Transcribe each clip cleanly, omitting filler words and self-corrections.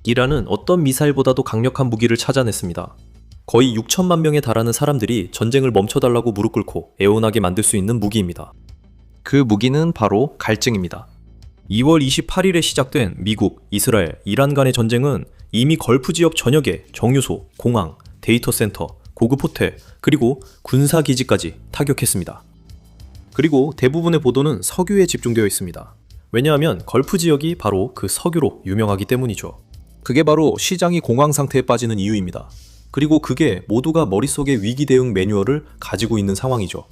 이란은 어떤 미사일보다도 강력한 무기를 찾아냈습니다. 거의 6천만 명에 달하는 사람들이 전쟁을 멈춰달라고 무릎 꿇고 애원하게 만들 수 있는 무기입니다. 그 무기는 바로 갈증입니다. 2월 28일에 시작된 미국, 이스라엘, 이란 간의 전쟁은 이미 걸프 지역 전역에 정유소, 공항, 데이터 센터, 고급 호텔, 그리고 군사기지까지 타격했습니다. 그리고 대부분의 보도는 석유에 집중되어 있습니다. 왜냐하면 걸프 지역이 바로 그 석유로 유명하기 때문이죠. 그게 바로 시장이 공황 상태에 빠지는 이유입니다. 그리고 그게 모두가 머릿속에 위기 대응 매뉴얼을 가지고 있는 상황이죠.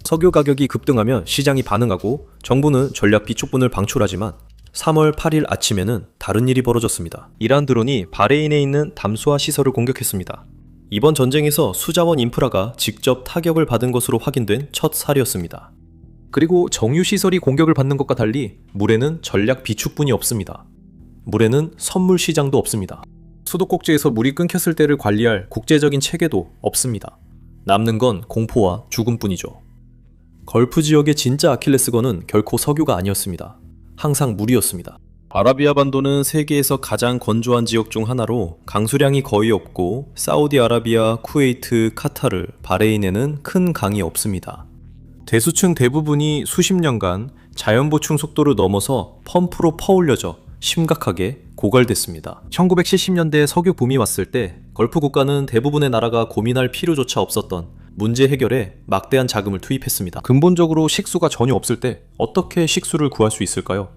석유 가격이 급등하면 시장이 반응하고 정부는 전략 비축분을 방출하지만 3월 8일 아침에는 다른 일이 벌어졌습니다. 이란 드론이 바레인에 있는 담수화 시설을 공격했습니다. 이번 전쟁에서 수자원 인프라가 직접 타격을 받은 것으로 확인된 첫 사례였습니다. 그리고 정유 시설이 공격을 받는 것과 달리 물에는 전략 비축분이 없습니다. 물에는 선물 시장도 없습니다. 수도꼭지에서 물이 끊겼을 때를 관리할 국제적인 체계도 없습니다. 남는 건 공포와 죽음뿐이죠. 걸프 지역의 진짜 아킬레스건은 결코 석유가 아니었습니다. 항상 물이었습니다. 아라비아 반도는 세계에서 가장 건조한 지역 중 하나로 강수량이 거의 없고 사우디아라비아, 쿠웨이트, 카타르, 바레인에는 큰 강이 없습니다. 대수층 대부분이 수십 년간 자연 보충 속도를 넘어서 펌프로 퍼올려져 심각하게 고갈됐습니다. 1970년대에 석유 붐이 왔을 때 걸프 국가는 대부분의 나라가 고민할 필요조차 없었던 문제 해결에 막대한 자금을 투입했습니다. 근본적으로 식수가 전혀 없을 때 어떻게 식수를 구할 수 있을까요?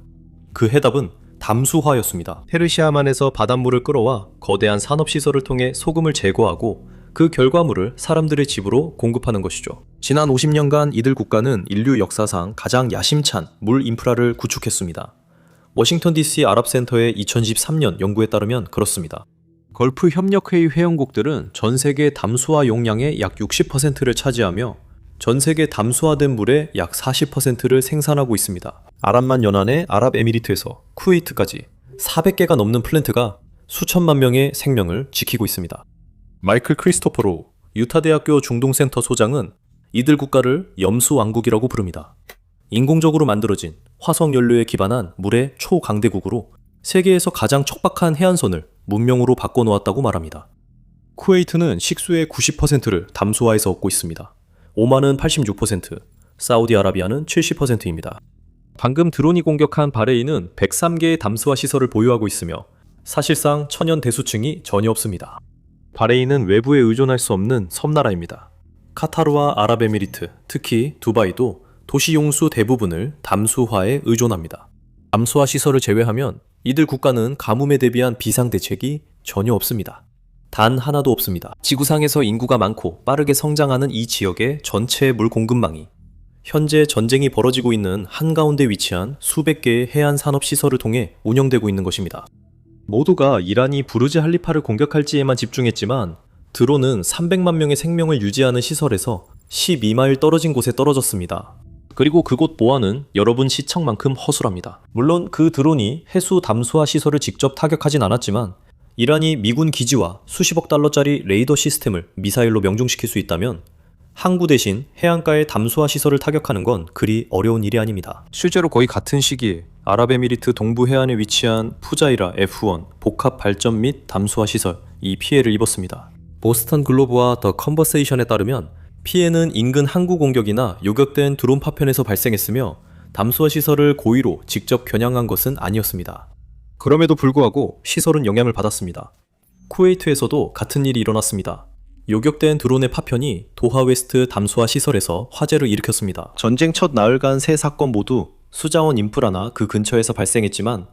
그 해답은 담수화였습니다. 페르시아만에서 바닷물을 끌어와 거대한 산업시설을 통해 소금을 제거하고 그 결과물을 사람들의 집으로 공급하는 것이죠. 지난 50년간 이들 국가는 인류 역사상 가장 야심찬 물 인프라를 구축했습니다. 워싱턴 DC 아랍센터의 2013년 연구에 따르면 그렇습니다. 걸프 협력회의 회원국들은 전 세계 담수화 용량의 약 60%를 차지하며 전 세계 담수화된 물의 약 40%를 생산하고 있습니다. 아랍만 연안의 아랍에미리트에서 쿠웨이트까지 400개가 넘는 플랜트가 수천만 명의 생명을 지키고 있습니다. 마이클 크리스토퍼로 유타대학교 중동센터 소장은 이들 국가를 염수왕국이라고 부릅니다. 인공적으로 만들어진 화석연료에 기반한 물의 초강대국으로 세계에서 가장 척박한 해안선을 문명으로 바꿔놓았다고 말합니다. 쿠웨이트는 식수의 90%를 담수화에서 얻고 있습니다. 오만은 86%, 사우디아라비아는 70%입니다. 방금 드론이 공격한 바레인은 103개의 담수화 시설을 보유하고 있으며 사실상 천연 대수층이 전혀 없습니다. 바레인은 외부에 의존할 수 없는 섬나라입니다. 카타르와 아랍에미리트, 특히 두바이도 도시 용수 대부분을 담수화에 의존합니다. 담수화 시설을 제외하면 이들 국가는 가뭄에 대비한 비상대책이 전혀 없습니다. 단 하나도 없습니다. 지구상에서 인구가 많고 빠르게 성장하는 이 지역의 전체 물 공급망이 현재 전쟁이 벌어지고 있는 한가운데 위치한 수백 개의 해안 산업 시설을 통해 운영되고 있는 것입니다. 모두가 이란이 부르즈 할리파를 공격할지에만 집중했지만 드론은 300만 명의 생명을 유지하는 시설에서 12마일 떨어진 곳에 떨어졌습니다. 그리고 그곳 보안은 여러분 시청만큼 허술합니다. 물론 그 드론이 해수 담수화 시설을 직접 타격하진 않았지만 이란이 미군 기지와 수십억 달러짜리 레이더 시스템을 미사일로 명중시킬 수 있다면 항구 대신 해안가의 담수화 시설을 타격하는 건 그리 어려운 일이 아닙니다. 실제로 거의 같은 시기에 아랍에미리트 동부 해안에 위치한 푸자이라 F1 복합 발전 및 담수화 시설 이 피해를 입었습니다. 보스턴 글로브와 더 컨버세이션에 따르면 피해는 인근 항구 공격이나 요격된 드론 파편에서 발생했으며 담수화 시설을 고의로 직접 겨냥한 것은 아니었습니다. 그럼에도 불구하고 시설은 영향을 받았습니다. 쿠웨이트에서도 같은 일이 일어났습니다. 요격된 드론의 파편이 도하 웨스트 담수화 시설에서 화재를 일으켰습니다. 전쟁 첫 나흘간 세 사건 모두 수자원 인프라나 그 근처에서 발생했지만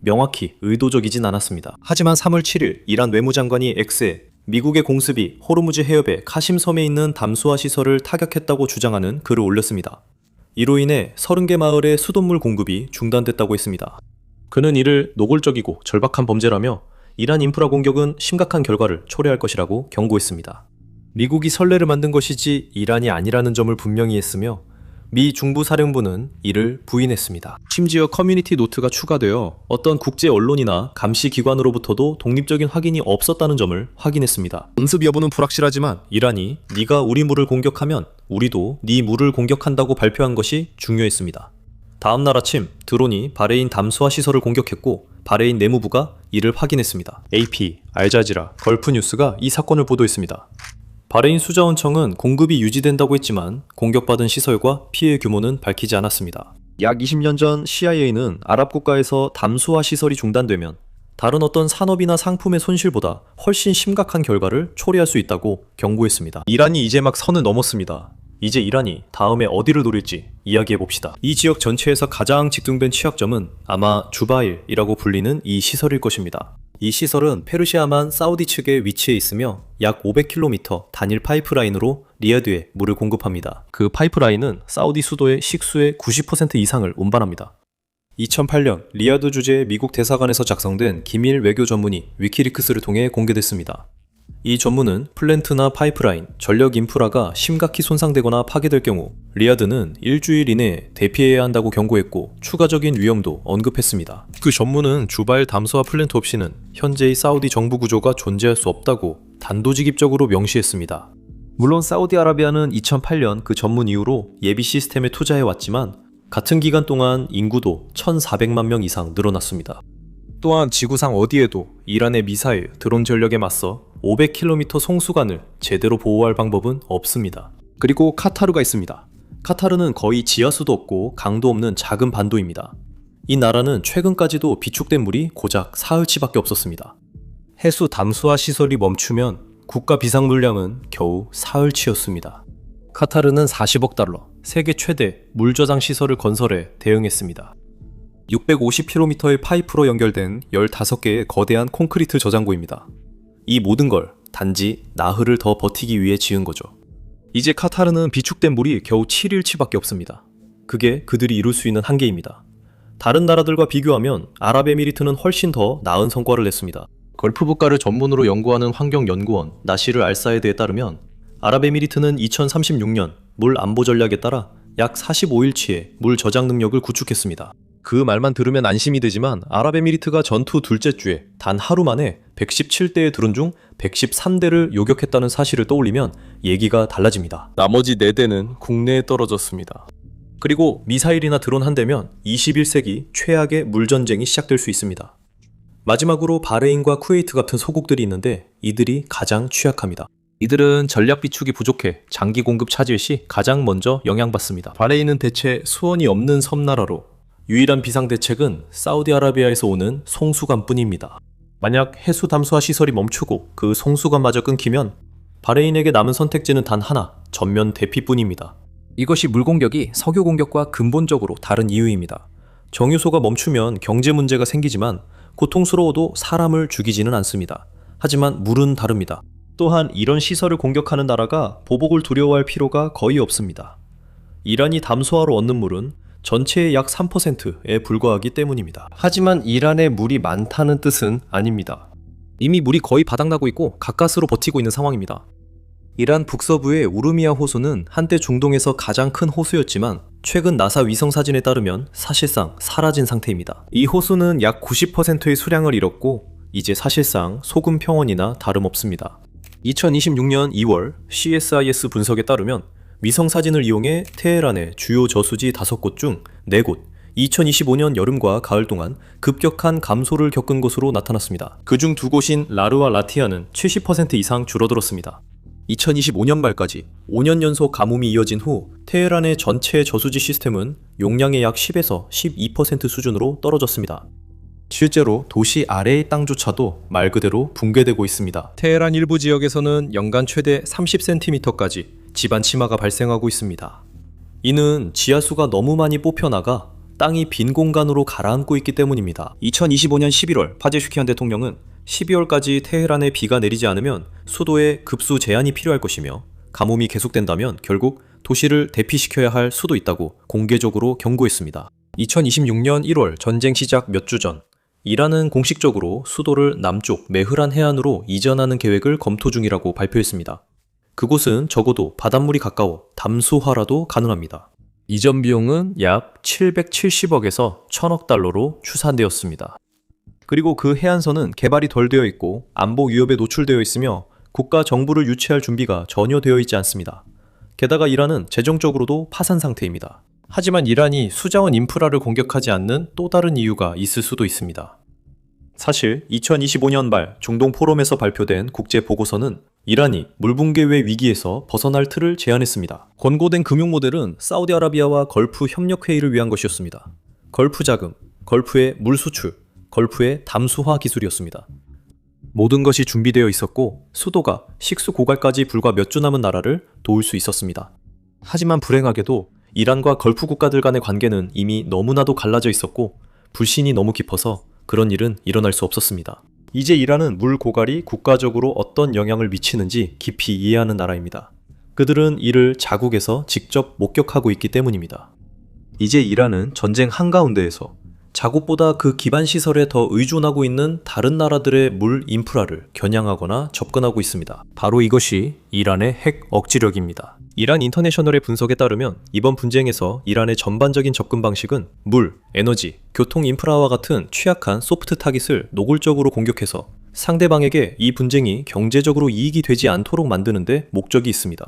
명확히 의도적이진 않았습니다. 하지만 3월 7일 이란 외무장관이 X에 미국의 공습이 호르무즈 해협의 카심섬에 있는 담수화 시설을 타격했다고 주장하는 글을 올렸습니다. 이로 인해 30개 마을의 수돗물 공급이 중단됐다고 했습니다. 그는 이를 노골적이고 절박한 범죄라며 이란 인프라 공격은 심각한 결과를 초래할 것이라고 경고했습니다. 미국이 선례를 만든 것이지 이란이 아니라는 점을 분명히 했으며 미 중부사령부는 이를 부인했습니다. 심지어 커뮤니티 노트가 추가되어 어떤 국제 언론이나 감시 기관으로부터도 독립적인 확인이 없었다는 점을 확인했습니다. 공습 여부는 불확실하지만 이란이 네가 우리 물을 공격하면 우리도 네 물을 공격한다고 발표한 것이 중요했습니다. 다음날 아침 드론이 바레인 담수화 시설을 공격했고 바레인 내무부가 이를 확인했습니다. AP, 알자지라, 걸프뉴스가 이 사건을 보도했습니다. 바레인 수자원청은 공급이 유지된다고 했지만 공격받은 시설과 피해 규모는 밝히지 않았습니다. 약 20년 전 CIA는 아랍 국가에서 담수화 시설이 중단되면 다른 어떤 산업이나 상품의 손실보다 훨씬 심각한 결과를 초래할 수 있다고 경고했습니다. 이란이 이제 막 선을 넘었습니다. 이제 이란이 다음에 어디를 노릴지 이야기해봅시다. 이 지역 전체에서 가장 집중된 취약점은 아마 주바일이라고 불리는 이 시설일 것입니다. 이 시설은 페르시아만 사우디 측에 위치해 있으며 약 500km 단일 파이프라인으로 리야드에 물을 공급합니다. 그 파이프라인은 사우디 수도의 식수의 90% 이상을 운반합니다. 2008년 리야드 주재의 미국 대사관에서 작성된 기밀 외교 전문이 위키리크스를 통해 공개됐습니다. 이 전문은 플랜트나 파이프라인, 전력 인프라가 심각히 손상되거나 파괴될 경우 리야드는 일주일 이내에 대피해야 한다고 경고했고 추가적인 위험도 언급했습니다. 그 전문은 주바일 담수화 플랜트 없이는 현재의 사우디 정부 구조가 존재할 수 없다고 단도직입적으로 명시했습니다. 물론 사우디아라비아는 2008년 그 전문 이후로 예비 시스템에 투자해왔지만 같은 기간 동안 인구도 1,400만 명 이상 늘어났습니다. 또한 지구상 어디에도 이란의 미사일, 드론 전력에 맞서 500km 송수관을 제대로 보호할 방법은 없습니다. 그리고 카타르가 있습니다. 카타르는 거의 지하수도 없고 강도 없는 작은 반도입니다. 이 나라는 최근까지도 비축된 물이 고작 사흘치밖에 없었습니다. 해수 담수화 시설이 멈추면 국가 비상 물량은 겨우 사흘치였습니다. 카타르는 40억 달러, 세계 최대 물 저장 시설을 건설해 대응했습니다. 650km의 파이프로 연결된 15개의 거대한 콘크리트 저장고입니다. 이 모든 걸 단지 나흘을 더 버티기 위해 지은 거죠. 이제 카타르는 비축된 물이 겨우 7일치밖에 없습니다. 그게 그들이 이룰 수 있는 한계입니다. 다른 나라들과 비교하면 아랍에미리트는 훨씬 더 나은 성과를 냈습니다. 걸프 국가를 전문으로 연구하는 환경연구원 나시르 알사에드에 따르면 아랍에미리트는 2036년 물 안보 전략에 따라 약 45일치의 물 저장 능력을 구축했습니다. 그 말만 들으면 안심이 되지만 아랍에미리트가 전투 둘째 주에 단 하루 만에 117대의 드론 중 113대를 요격했다는 사실을 떠올리면 얘기가 달라집니다. 나머지 4대는 국내에 떨어졌습니다. 그리고 미사일이나 드론 한 대면 21세기 최악의 물전쟁이 시작될 수 있습니다. 마지막으로 바레인과 쿠웨이트 같은 소국들이 있는데 이들이 가장 취약합니다. 이들은 전략 비축이 부족해 장기 공급 차질 시 가장 먼저 영향받습니다. 바레인은 대체 수원이 없는 섬나라로 유일한 비상대책은 사우디아라비아에서 오는 송수관뿐입니다. 만약 해수 담수화 시설이 멈추고 그 송수관마저 끊기면 바레인에게 남은 선택지는 단 하나, 전면 대피뿐입니다. 이것이 물 공격이 석유 공격과 근본적으로 다른 이유입니다. 정유소가 멈추면 경제 문제가 생기지만 고통스러워도 사람을 죽이지는 않습니다. 하지만 물은 다릅니다. 또한 이런 시설을 공격하는 나라가 보복을 두려워할 필요가 거의 없습니다. 이란이 담수화로 얻는 물은 전체의 약 3%에 불과하기 때문입니다. 하지만 이란에 물이 많다는 뜻은 아닙니다. 이미 물이 거의 바닥나고 있고 가까스로 버티고 있는 상황입니다. 이란 북서부의 우르미아 호수는 한때 중동에서 가장 큰 호수였지만 최근 나사 위성 사진에 따르면 사실상 사라진 상태입니다. 이 호수는 약 90%의 수량을 잃었고 이제 사실상 소금 평원이나 다름없습니다. 2026년 2월 CSIS 분석에 따르면 위성 사진을 이용해 테헤란의 주요 저수지 5곳 중 4곳 2025년 여름과 가을 동안 급격한 감소를 겪은 것으로 나타났습니다. 그중 2곳인 라르와 라티아는 70% 이상 줄어들었습니다. 2025년 말까지 5년 연속 가뭄이 이어진 후 테헤란의 전체 저수지 시스템은 용량의 약 10에서 12% 수준으로 떨어졌습니다. 실제로 도시 아래의 땅조차도 말 그대로 붕괴되고 있습니다. 테헤란 일부 지역에서는 연간 최대 30cm까지 지반 침하가 발생하고 있습니다. 이는 지하수가 너무 많이 뽑혀나가 땅이 빈 공간으로 가라앉고 있기 때문입니다. 2025년 11월 파제슈키안 대통령은 12월까지 테헤란에 비가 내리지 않으면 수도에 급수 제한이 필요할 것이며 가뭄이 계속된다면 결국 도시를 대피시켜야 할 수도 있다고 공개적으로 경고했습니다. 2026년 1월 전쟁 시작 몇 주 전 이란은 공식적으로 수도를 남쪽 메흐란 해안으로 이전하는 계획을 검토 중이라고 발표했습니다. 그곳은 적어도 바닷물이 가까워 담수화라도 가능합니다. 이전 비용은 약 770억에서 1000억 달러로 추산되었습니다. 그리고 그 해안선은 개발이 덜 되어 있고 안보 위협에 노출되어 있으며 국가 정부를 유치할 준비가 전혀 되어 있지 않습니다. 게다가 이란은 재정적으로도 파산 상태입니다. 하지만 이란이 수자원 인프라를 공격하지 않는 또 다른 이유가 있을 수도 있습니다. 사실 2025년 말 중동 포럼에서 발표된 국제 보고서는 이란이 물붕괴 외 위기에서 벗어날 틀을 제안했습니다. 권고된 금융 모델은 사우디아라비아와 걸프 협력 회의를 위한 것이었습니다. 걸프 자금, 걸프의 물 수출, 걸프의 담수화 기술이었습니다. 모든 것이 준비되어 있었고 수도가 식수 고갈까지 불과 몇 주 남은 나라를 도울 수 있었습니다. 하지만 불행하게도 이란과 걸프 국가들 간의 관계는 이미 너무나도 갈라져 있었고 불신이 너무 깊어서 그런 일은 일어날 수 없었습니다. 이제 이란은 물 고갈이 국가적으로 어떤 영향을 미치는지 깊이 이해하는 나라입니다. 그들은 이를 자국에서 직접 목격하고 있기 때문입니다. 이제 이란은 전쟁 한가운데에서 자국보다 그 기반 시설에 더 의존하고 있는 다른 나라들의 물 인프라를 겨냥하거나 접근하고 있습니다. 바로 이것이 이란의 핵 억지력입니다. 이란 인터내셔널의 분석에 따르면 이번 분쟁에서 이란의 전반적인 접근 방식은 물, 에너지, 교통 인프라와 같은 취약한 소프트 타깃을 노골적으로 공격해서 상대방에게 이 분쟁이 경제적으로 이익이 되지 않도록 만드는 데 목적이 있습니다.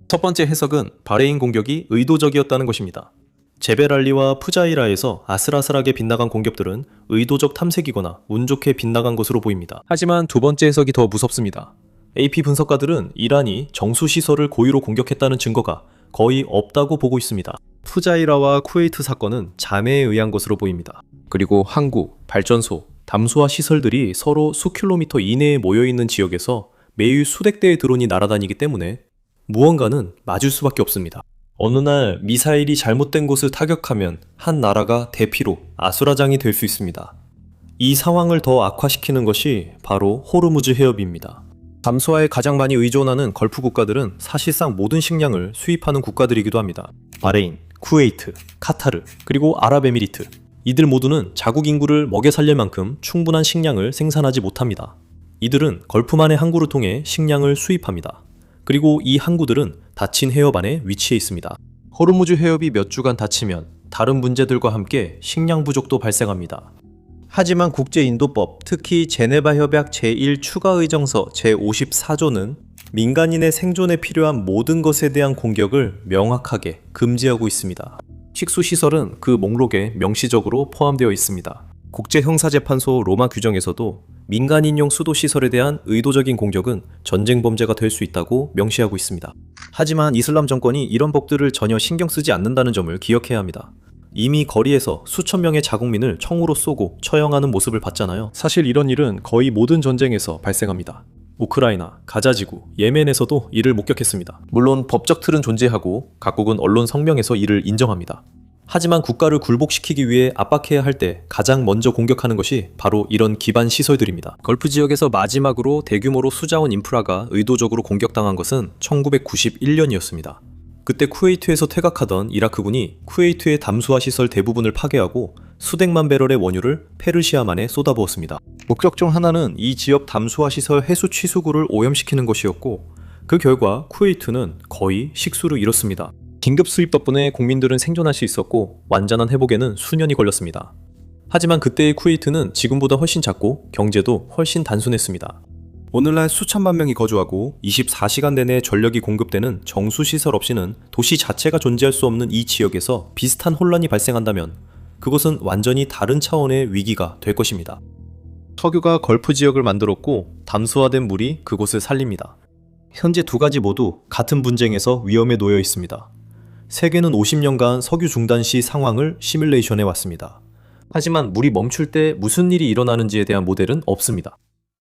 첫 번째 해석은 바레인 공격이 의도적이었다는 것입니다. 제벨알리와 푸자이라에서 아슬아슬하게 빗나간 공격들은 의도적 탐색이거나 운 좋게 빗나간 것으로 보입니다. 하지만 두 번째 해석이 더 무섭습니다. AP 분석가들은 이란이 정수시설을 고의로 공격했다는 증거가 거의 없다고 보고 있습니다. 푸자이라와 쿠웨이트 사건은 잠해에 의한 것으로 보입니다. 그리고 항구, 발전소, 담수화 시설들이 서로 수킬로미터 이내에 모여있는 지역에서 매일 수백 대의 드론이 날아다니기 때문에 무언가는 맞을 수밖에 없습니다. 어느 날 미사일이 잘못된 곳을 타격하면 한 나라가 대피로 아수라장이 될 수 있습니다. 이 상황을 더 악화시키는 것이 바로 호르무즈 해협입니다. 담수화에 가장 많이 의존하는 걸프 국가들은 사실상 모든 식량을 수입하는 국가들이기도 합니다. 바레인, 쿠웨이트, 카타르, 그리고 아랍에미리트. 이들 모두는 자국 인구를 먹여 살릴 만큼 충분한 식량을 생산하지 못합니다. 이들은 걸프만의 항구를 통해 식량을 수입합니다. 그리고 이 항구들은 닫힌 해협 안에 위치해 있습니다. 호르무즈 해협이 몇 주간 닫히면 다른 문제들과 함께 식량 부족도 발생합니다. 하지만 국제인도법, 특히 제네바 협약 제1 추가의정서 제54조는 민간인의 생존에 필요한 모든 것에 대한 공격을 명확하게 금지하고 있습니다. 식수시설은 그 목록에 명시적으로 포함되어 있습니다. 국제형사재판소 로마 규정에서도 민간인용 수도시설에 대한 의도적인 공격은 전쟁 범죄가 될 수 있다고 명시하고 있습니다. 하지만 이슬람 정권이 이런 법들을 전혀 신경 쓰지 않는다는 점을 기억해야 합니다. 이미 거리에서 수천 명의 자국민을 총으로 쏘고 처형하는 모습을 봤잖아요. 사실 이런 일은 거의 모든 전쟁에서 발생합니다. 우크라이나, 가자지구, 예멘에서도 이를 목격했습니다. 물론 법적 틀은 존재하고 각국은 언론 성명에서 이를 인정합니다. 하지만 국가를 굴복시키기 위해 압박해야 할 때 가장 먼저 공격하는 것이 바로 이런 기반 시설들입니다. 걸프 지역에서 마지막으로 대규모로 수자원 인프라가 의도적으로 공격당한 것은 1991년이었습니다. 그때 쿠웨이트에서 퇴각하던 이라크군이 쿠웨이트의 담수화 시설 대부분을 파괴하고 수백만 배럴의 원유를 페르시아만에 쏟아부었습니다. 목적 중 하나는 이 지역 담수화 시설 해수 취수구를 오염시키는 것이었고 그 결과 쿠웨이트는 거의 식수를 잃었습니다. 긴급 수입 덕분에 국민들은 생존할 수 있었고 완전한 회복에는 수년이 걸렸습니다. 하지만 그때의 쿠웨이트는 지금보다 훨씬 작고 경제도 훨씬 단순했습니다. 오늘날 수천만 명이 거주하고 24시간 내내 전력이 공급되는 정수시설 없이는 도시 자체가 존재할 수 없는 이 지역에서 비슷한 혼란이 발생한다면 그것은 완전히 다른 차원의 위기가 될 것입니다. 석유가 걸프 지역을 만들었고 담수화된 물이 그곳을 살립니다. 현재 두 가지 모두 같은 분쟁에서 위험에 놓여 있습니다. 세계는 50년간 석유 중단 시 상황을 시뮬레이션해 왔습니다. 하지만 물이 멈출 때 무슨 일이 일어나는지에 대한 모델은 없습니다.